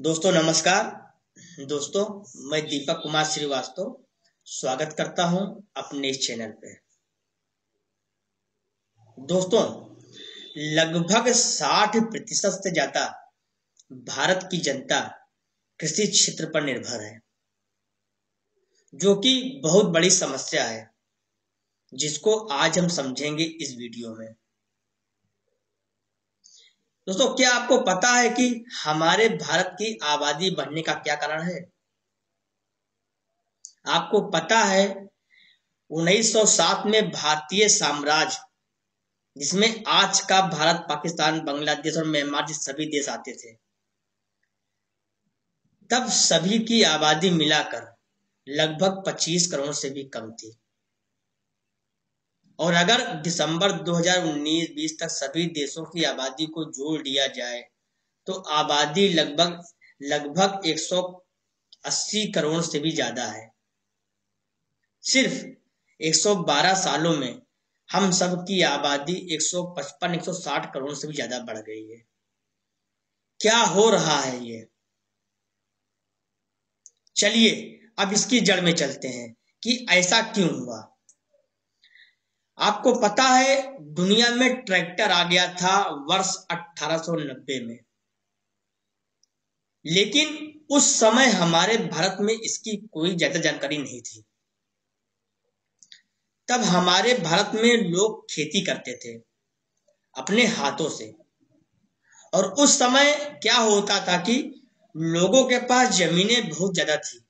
दोस्तों नमस्कार। दोस्तों मैं दीपक कुमार श्रीवास्तव स्वागत करता हूं अपने इस चैनल पे। दोस्तों लगभग 60% से ज्यादा भारत की जनता कृषि क्षेत्र पर निर्भर है, जो कि बहुत बड़ी समस्या है, जिसको आज हम समझेंगे इस वीडियो में। दोस्तों क्या आपको पता है कि हमारे भारत की आबादी बढ़ने का क्या कारण है? आपको पता है 1907 में भारतीय साम्राज्य, जिसमें आज का भारत, पाकिस्तान, बांग्लादेश और म्यांमार जिस सभी देश आते थे, तब सभी की आबादी मिलाकर लगभग 25 करोड़ से भी कम थी। और अगर दिसंबर 2019-20 तक सभी देशों की आबादी को जोड़ दिया जाए तो आबादी लगभग 180 करोड़ से भी ज्यादा है। सिर्फ 112 सालों में हम सब की आबादी 155-160 करोड़ से भी ज्यादा बढ़ गई है। क्या हो रहा है ये? चलिए अब इसकी जड़ में चलते हैं कि ऐसा क्यों हुआ। आपको पता है दुनिया में ट्रैक्टर आ गया था वर्ष 1890 में, लेकिन उस समय हमारे भारत में इसकी कोई ज्यादा जानकारी नहीं थी। तब हमारे भारत में लोग खेती करते थे अपने हाथों से, और उस समय क्या होता था कि लोगों के पास जमीनें बहुत ज्यादा थी,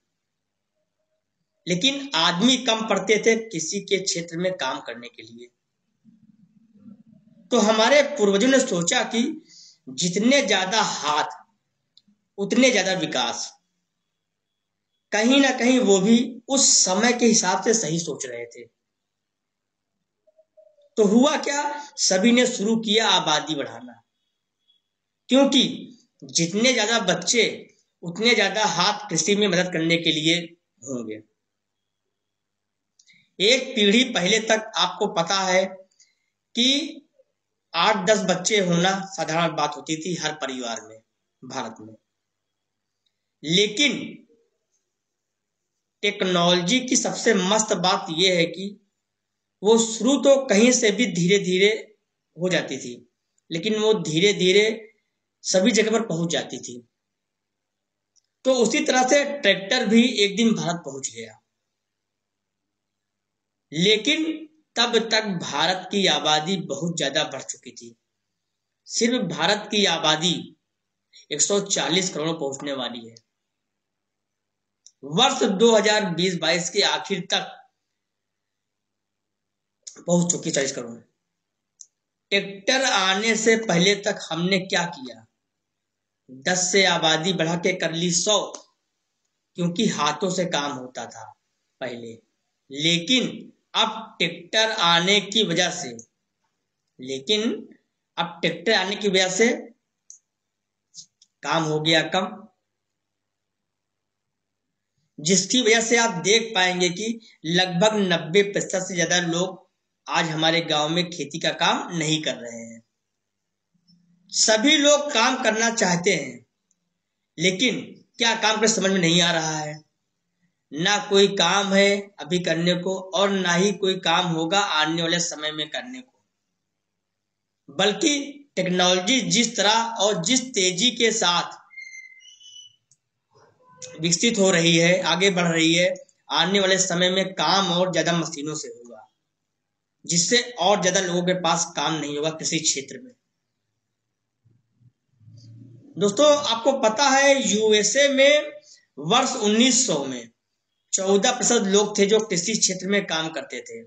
लेकिन आदमी कम पड़ते थे किसी के क्षेत्र में काम करने के लिए। तो हमारे पूर्वजों ने सोचा कि जितने ज्यादा हाथ उतने ज्यादा विकास। कहीं ना कहीं वो भी उस समय के हिसाब से सही सोच रहे थे। तो हुआ क्या, सभी ने शुरू किया आबादी बढ़ाना, क्योंकि जितने ज्यादा बच्चे उतने ज्यादा हाथ कृषि में मदद करने के लिए होंगे। एक पीढ़ी पहले तक आपको पता है कि 8-10 बच्चे होना साधारण बात होती थी हर परिवार में भारत में। लेकिन टेक्नोलॉजी की सबसे मस्त बात यह है कि वो शुरू तो कहीं से भी धीरे धीरे हो जाती थी, लेकिन वो धीरे धीरे सभी जगह पर पहुंच जाती थी। तो उसी तरह से ट्रैक्टर भी एक दिन भारत पहुंच गया। लेकिन तब तक भारत की आबादी बहुत ज्यादा बढ़ चुकी थी। सिर्फ भारत की आबादी 140 करोड़ पहुंचने वाली है। वर्ष 2020-22 के आखिर तक पहुंच चुकी 40 करोड़। ट्रैक्टर आने से पहले तक हमने क्या किया? 10 से आबादी बढ़ा के कर ली 100, क्योंकि हाथों से काम होता था पहले। लेकिन अब ट्रैक्टर आने की वजह से काम हो गया कम, जिसकी वजह से आप देख पाएंगे कि लगभग 90% से ज्यादा लोग आज हमारे गांव में खेती का काम नहीं कर रहे हैं। सभी लोग काम करना चाहते हैं, लेकिन क्या काम कर समझ में नहीं आ रहा है। ना कोई काम है अभी करने को, और ना ही कोई काम होगा आने वाले समय में करने को। बल्कि टेक्नोलॉजी जिस तरह और जिस तेजी के साथ विकसित हो रही है, आगे बढ़ रही है, आने वाले समय में काम और ज्यादा मशीनों से होगा, जिससे और ज्यादा लोगों के पास काम नहीं होगा कृषि क्षेत्र में। दोस्तों आपको पता है यूएसए में वर्ष 1900 में 14% लोग थे जो कृषि क्षेत्र में काम करते थे,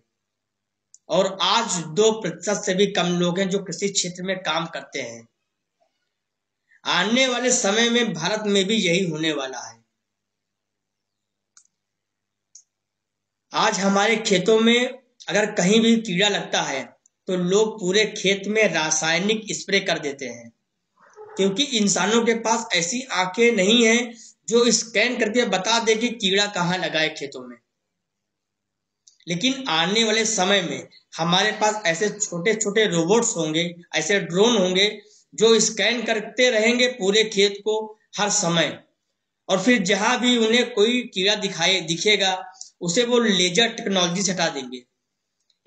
और आज 2% से भी कम लोग हैं जो कृषि क्षेत्र में काम करते हैं। आने वाले समय में भारत में भी यही होने वाला है। आज हमारे खेतों में अगर कहीं भी कीड़ा लगता है तो लोग पूरे खेत में रासायनिक स्प्रे कर देते हैं, क्योंकि इंसानों के पास ऐसी आंखें नहीं है जो स्कैन करके बता दे कि कीड़ा कहाँ लगा है खेतों में। लेकिन आने वाले समय में हमारे पास ऐसे छोटे छोटे रोबोट्स होंगे, ऐसे ड्रोन होंगे जो स्कैन करते रहेंगे पूरे खेत को, हर समय। और फिर जहां भी उन्हें कोई कीड़ा दिखेगा उसे वो लेजर टेक्नोलॉजी से हटा देंगे।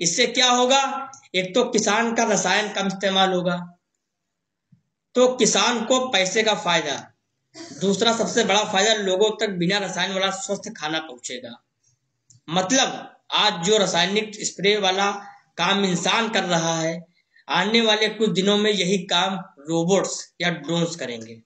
इससे क्या होगा, एक तो किसान का रसायन कम इस्तेमाल होगा, तो किसान को पैसे का फायदा। दूसरा सबसे बड़ा फायदा, लोगों तक बिना रसायन वाला स्वस्थ खाना पहुंचेगा। मतलब आज जो रासायनिक स्प्रे वाला काम इंसान कर रहा है, आने वाले कुछ दिनों में यही काम रोबोट्स या ड्रोन्स करेंगे।